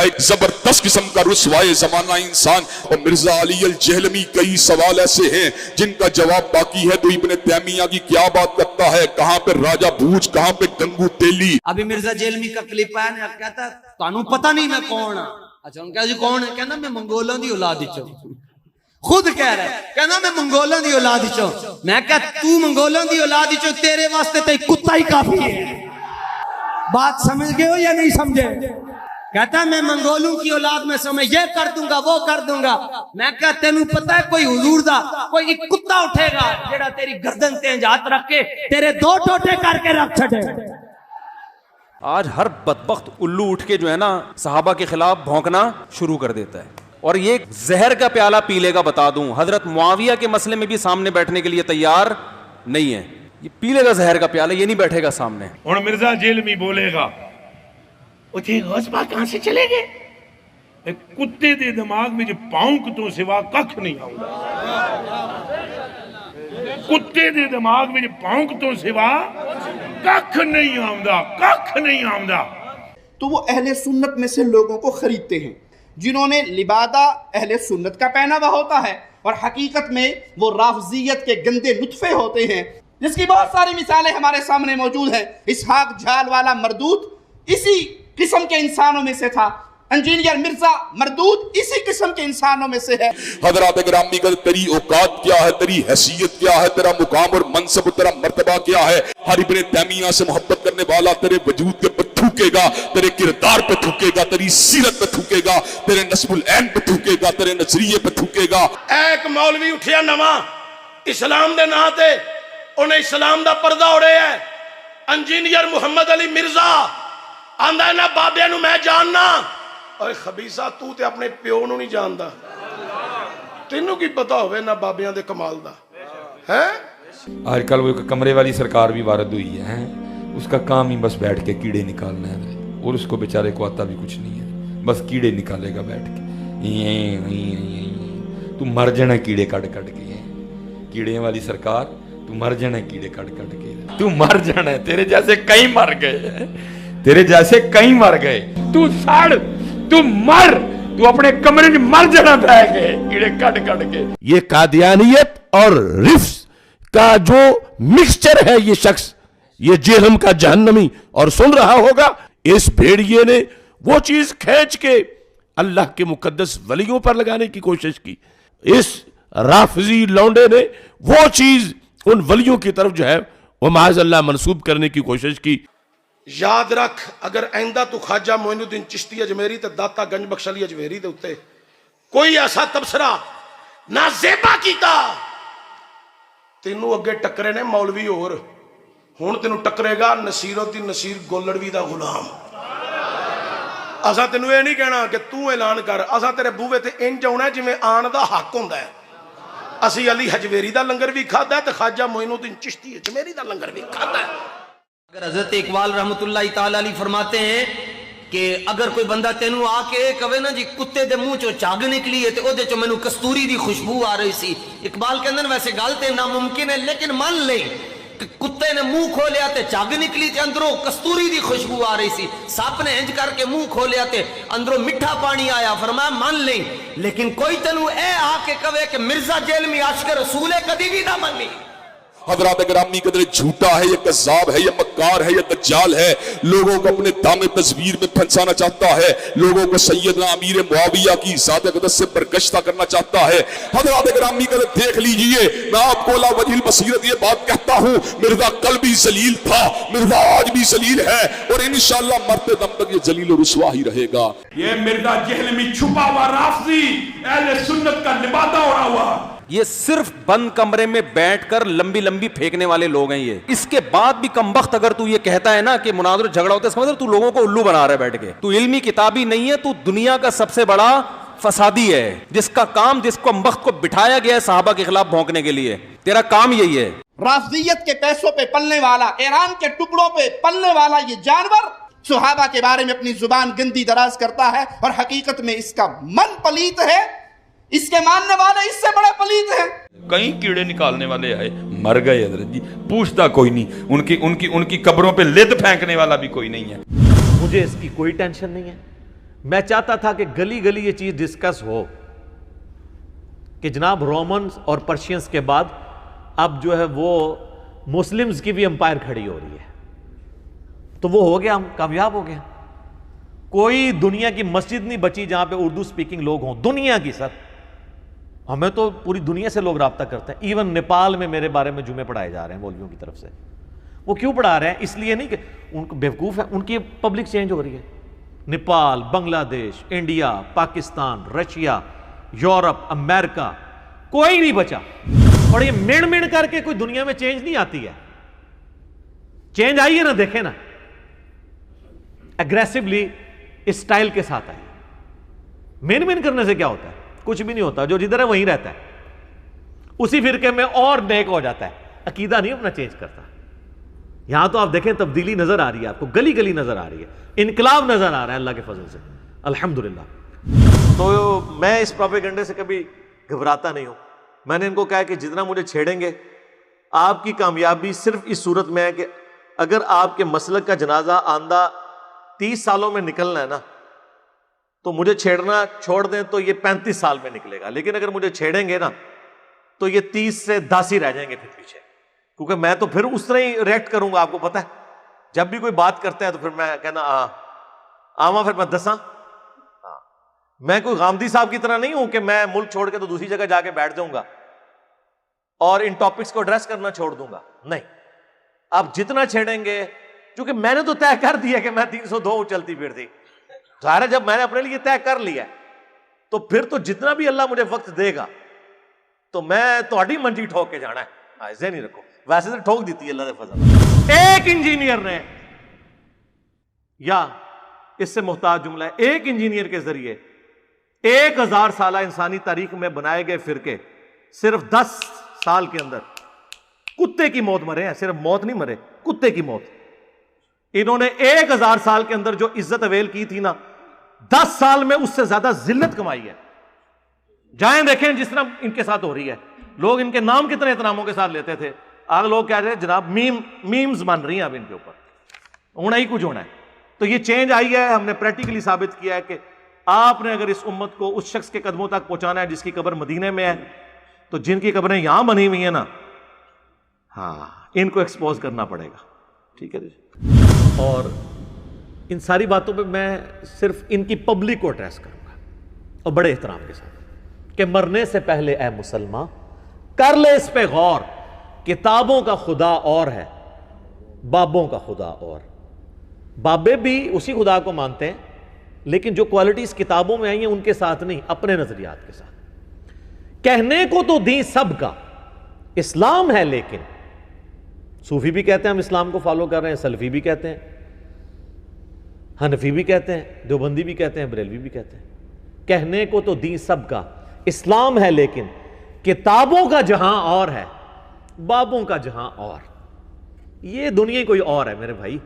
کا ایک زبردست قسم کا رسوائے زمانہ انسان. اور مرزا علی الجہلمی کئی سوال ایسے ہیں جن کا جواب باقی ہے. تو ابن تیمیہ کی کیا بات کرتا ہے, کہاں پہ راجہ بھوج, کہاں پہ گنگو تیلی. ابھی مرزا جہلمی کا کلپ آیا نا, کہتا تانوں پتہ نہیں میں کون ہاں. اچھا ان کہا جی کون ہے, کہنا میں منگولاں دی اولاد وچوں. خود کہہ رہا ہے, کہنا میں منگولاں دی اولاد وچوں. میں کہا تو منگولاں دی اولاد وچوں, تیرے واسطے تے کتا ہی کافی ہے. بات سمجھ گئے ہو یا نہیں سمجھے؟ کہتا میں منگولوں کی اولاد میں سے میں یہ کر دوں گا وہ کر دوں گا. میں کہا تینوں پتہ ہے کوئی حضور دا کوئی کتا اٹھے گا جیڑا تیری گردن تے ہاتھ رکھ کے تیرے دو ٹوٹے کر کے رکھ چھڑے. آج ہر بدبخت الو اٹھ کے جو ہے نا صحابہ کے خلاف بھونکنا شروع کر دیتا ہے, اور یہ زہر کا پیالہ پی لے گا. بتا دوں حضرت معاویہ کے مسئلے میں بھی سامنے بیٹھنے کے لیے تیار نہیں ہے. یہ پی لے گا زہر کا پیالہ, یہ نہیں بیٹھے گا سامنے. اور مرزا جہلمی بولے گا اچھے غصبہ کہاں سے چلے گئے, کتے دے دماغ میں جو پاؤنک تو سوا ککھ نہیں آؤں گا. کتے دے دماغ میں جو پاؤنک تو سوا ککھ نہیں آؤں گا, ککھ نہیں آؤں گا. تو وہ اہل سنت میں سے لوگوں کو خریدتے ہیں جنہوں نے لبادہ اہل سنت کا پہناوا ہوتا ہے, اور حقیقت میں وہ رافضیت کے گندے نطفے ہوتے ہیں, جس کی بہت ساری مثالیں ہمارے سامنے موجود ہیں. اسحاق جھال والا مردود اسی قسم کے انسانوں میں سے تھا. انجینئر مرزا مردود اسی قسم کے انسانوں میں سے ہے. حضرات گرامی کا تیری اوقات کیا ہے, تیری حیثیت کیا ہے, تیرا مقام اور منصب, تیرا مرتبہ کیا ہے. ہر ابن تیمیہ سے محبت کرنے والا تیرے وجود کے پر تھوکے گا, تیرے کردار پہ تھوکے گا, تیری سیرت پہ تھوکے گا, تیرے نسب العین پہ تھوکے گا, تیرے نظریے پہ تھوکے گا. ایک مولوی اٹھیا نواں اسلام دے نا تے انہیں اسلام دا پردہ اڑے ہے. انجینئر محمد علی مرزا آندا ہے نا بابے نو میں جاننا. اور خبیثہ تو تے اپنے پیو نو نہیں جاندا, تینوں کی پتہ ہوئے نا بابیاں دے کمال دا ہے. آج کل وہ کمرے والی سرکار بھی وارد ہوئی ہے, اس کا کام ہی بس بیٹھ کے کیڑے نکالنا ہے, اور اس کو بیچارے کو آتا بھی کچھ نہیں ہے, بس کیڑے نکالے گا بیٹھ کے. تو مر جانا کیڑے کٹ کٹ کے. کیڑے والی سرکار تو مر جانا کیڑے کٹ کٹ کے, تو مر جانا ہے. تیرے جیسے کئی مر گئے, تیرے جیسے کئی مر گئے. تو سڑ, تو مر, تو اپنے کمرے میں مر جانا بیٹھ کے کیڑے کٹ کٹ کے. یہ قادیانیت اور رفس کا جو مکسچر ہے یہ شخص, یہ جہنم کا جہنمی, اور سن رہا ہوگا اس بھیڑیے نے وہ چیز کھینچ کے اللہ کے مقدس ولیوں پر لگانے کی کوشش کی. اس رافضی لونڈے نے وہ چیز ان ولیوں کی طرف جو ہے وہ معاذ اللہ منسوب کرنے کی کوشش کی. یاد رکھ, اگر آئندہ تو خواجہ معین الدین چشتی اجمیری تے داتا گنج بخش علی اجمیری دے اتے کوئی ایسا تبصرہ نہ زیبا کیتا, تینوں اگے ٹکرے نے مولوی اور, ہون تینوں ٹکرے گا نصیر الدین نصیر گولڑوی دا غلام. اساں تینوں یہ نہیں کہنا کہ تو اعلان کر, اساں تیرے بوے تے انج ہونا ہے جویں آن دا حق ہوندا ہے. اسی علی حجویری دا لنگر بھی کھادا ہے تے خواجہ معین الدین چشتی اجمیری دا لنگر بھی کھادا ہے. اگر حضرت اقبال رحمت اللہ تعالی علیہ فرماتے ہیں کہ اگر کوئی بندہ تینوں آ کے کہے نا جی کتے دے منہ چوں چاگ نکلی ہے تے او دے چوں مینوں کستوری دی خوشبو آ رہی سی, اقبال کہندے ویسے گل تے ناممکن ہے, لیکن مان لیں کہ کتے نے منہ کھولیا تے چاگ نکلی تے اندروں کستوری دی خوشبو آ رہی سی. سپ نے انج کر کے منہ کھولیا تے اندروں میٹھا پانی آیا, فرمایا مان لیں. لیکن کوئی تینوں اے آ کے کہے کہ مرزا جہلمی عاشق رسول ہے, کدی بھی نہ منی. حضرات گرامی قدر جھوٹا ہے, یہ کذاب ہے, یہ مکار ہے, یہ دجال ہے, لوگوں کو اپنے دام تصویر میں پھنسانا چاہتا ہے, لوگوں کو سیدنا امیر معاویہ کی ذات اقدس سے برگشتہ کرنا چاہتا ہے. حضرات گرامی قدر دیکھ لیجئے, میں آپ کو لا وجہ البصیرت یہ بات کہتا ہوں, مرزا کل بھی ذلیل تھا, مرزا آج بھی ذلیل ہے, اور انشاءاللہ مرتے دم تک یہ ذلیل و رسوا ہی رہے گا. یہ مرزا جہلمی چھپا ہوا رافضی اہل سنت کا لبادہ اڑا ہوا. یہ صرف بند کمرے میں بیٹھ کر لمبی لمبی پھینکنے والے لوگ ہیں. یہ اس کے بعد بھی کمبخت اگر تو یہ کہتا ہے نا کہ مناظر جھگڑا ہوتا ہے, سمجھ تو لوگوں کو الو بنا رہا ہے بیٹھ کے. تو علمی کتابی نہیں ہے, تو دنیا کا سب سے بڑا فسادی ہے, جس کا کام, جس کو کمبخت کو بٹھایا گیا ہے صحابہ کے خلاف بھونکنے کے لیے, تیرا کام یہی ہے. رافضیت کے پیسوں پہ پلنے والا, ایران کے ٹکڑوں پہ پلنے والا یہ جانور صحابہ کے بارے میں اپنی زبان گندی دراز کرتا ہے, اور حقیقت میں اس کا من پلیت ہے, اس کے ماننے والے اس سے بڑے پلیت ہیں. کئی کیڑے نکالنے والے آئے, مر گئے حضرت جی, پوچھتا کوئی نہیں. ان کی قبروں پہ لد پھینکنے والا بھی کوئی نہیں ہے. مجھے اس کی کوئی ٹینشن نہیں ہے, میں چاہتا تھا کہ گلی گلی یہ چیز ڈسکس ہو کہ جناب رومنز اور پرشینز کے بعد اب جو ہے وہ مسلمز کی بھی امپائر کھڑی ہو رہی ہے. تو وہ ہو گیا, ہم کامیاب ہو گئے. کوئی دنیا کی مسجد نہیں بچی جہاں پہ اردو سپیکنگ لوگ ہوں, دنیا کی. سر ہمیں تو پوری دنیا سے لوگ رابطہ کرتے ہیں. ایون نیپال میں میرے بارے میں جمعے پڑھائے جا رہے ہیں مولویوں کی طرف سے. وہ کیوں پڑھا رہے ہیں؟ اس لیے نہیں کہ ان کو بیوقوف ہے, ان کی پبلک چینج ہو رہی ہے. نیپال, بنگلہ دیش, انڈیا, پاکستان, رشیا, یورپ, امریکہ, کوئی نہیں بچا. اور یہ مڑ کر کے کوئی دنیا میں چینج نہیں آتی ہے. چینج آئی ہے نا, دیکھیں نا, اگریسولی اسٹائل کے ساتھ آئی. مین کرنے سے کیا ہوتا ہے؟ کچھ بھی نہیں ہوتا. جو جدھر ہے وہیں رہتا ہے, اسی فرقے میں اور نیک ہو جاتا ہے. عقیدہ نہیں اپنا چینج کرتا. یہاں تو آپ دیکھیں تبدیلی نظر آ رہی ہے, آپ کو گلی گلی نظر آ رہی ہے, انقلاب نظر آ رہا ہے اللہ کے فضل سے, الحمدللہ. تو میں اس پروپیگنڈے سے کبھی گھبراتا نہیں ہوں. میں نے ان کو کہا کہ جتنا مجھے چھیڑیں گے, آپ کی کامیابی صرف اس صورت میں ہے کہ اگر آپ کے مسلک کا جنازہ آندہ 30 سالوں میں نکلنا ہے نا, تو مجھے چھیڑنا چھوڑ دیں تو یہ 35 سال میں نکلے گا. لیکن اگر مجھے چھیڑیں گے نا تو یہ 30 سے 10 ہی رہ جائیں گے پھر پیچھے, کیونکہ میں تو پھر اس طرح ہی ریئیکٹ کروں گا. آپ کو پتہ ہے جب بھی کوئی بات کرتا ہے تو پھر میں کہنا آواں پھر میں دساں. میں کوئی غامدی صاحب کی طرح نہیں ہوں کہ میں ملک چھوڑ کے تو دوسری جگہ جا کے بیٹھ جاؤں گا اور ان ٹاپکس کو ایڈریس کرنا چھوڑ دوں گا. نہیں, آپ جتنا چھیڑیں گے, کیونکہ میں نے تو طے کر دیا کہ میں 302 چلتی پھرتی. ظاہر ہے جب میں نے اپنے لیے طے کر لیا تو پھر تو جتنا بھی اللہ مجھے وقت دے گا تو میں تہاڈی منجی ٹھوک کے جانا ہے. ایسے نہیں رکھو, ویسے تو ٹھوک دیتی ہے اللہ کے فضل. ایک انجینئر نے, یا اس سے محتاج جملہ ہے, ایک انجینئر کے ذریعے 1000 سالہ انسانی تاریخ میں بنائے گئے فرقے صرف 10 سال کے اندر کتے کی موت مرے ہیں. صرف موت نہیں مرے, کتے کی موت. انہوں نے 1000 سال کے اندر جو عزت اویل کی تھی نا, 10 سال میں اس سے زیادہ ذلت کمائی ہے. جائیں دیکھیں جس طرح ان کے ساتھ ہو رہی ہے. لوگ ان کے نام کتنے احتراموں کے ساتھ لیتے تھے, آج لوگ کہہ رہے ہیں جناب میمز بن رہی ہیں اب ان کے اوپر. ہونا ہی کچھ ہونا ہے. تو یہ چینج آئی ہے. ہم نے پریکٹیکلی ثابت کیا ہے کہ آپ نے اگر اس امت کو اس شخص کے قدموں تک پہنچانا ہے جس کی قبر مدینے میں ہے, تو جن کی قبریں یہاں بنی ہوئی ہیں نا, ہاں ان کو ایکسپوز کرنا پڑے گا. ٹھیک ہے جی. اور ان ساری باتوں پہ میں صرف ان کی پبلک کو ایڈریس کروں گا اور بڑے احترام کے ساتھ کہ مرنے سے پہلے اے مسلمان کر لے اس پہ غور, کتابوں کا خدا اور ہے, بابوں کا خدا اور. بابے بھی اسی خدا کو مانتے ہیں لیکن جو کوالٹیز کتابوں میں آئی ہیں ان کے ساتھ نہیں, اپنے نظریات کے ساتھ. کہنے کو تو دین سب کا اسلام ہے, لیکن صوفی بھی کہتے ہیں ہم اسلام کو فالو کر رہے ہیں, سلفی بھی کہتے ہیں, حنفی بھی کہتے ہیں, دیوبندی بھی کہتے ہیں, بریلوی بھی کہتے ہیں. کہنے کو تو دین سب کا اسلام ہے, لیکن کتابوں کا جہاں اور ہے, بابوں کا جہاں اور. یہ دنیا کوئی اور ہے میرے بھائی.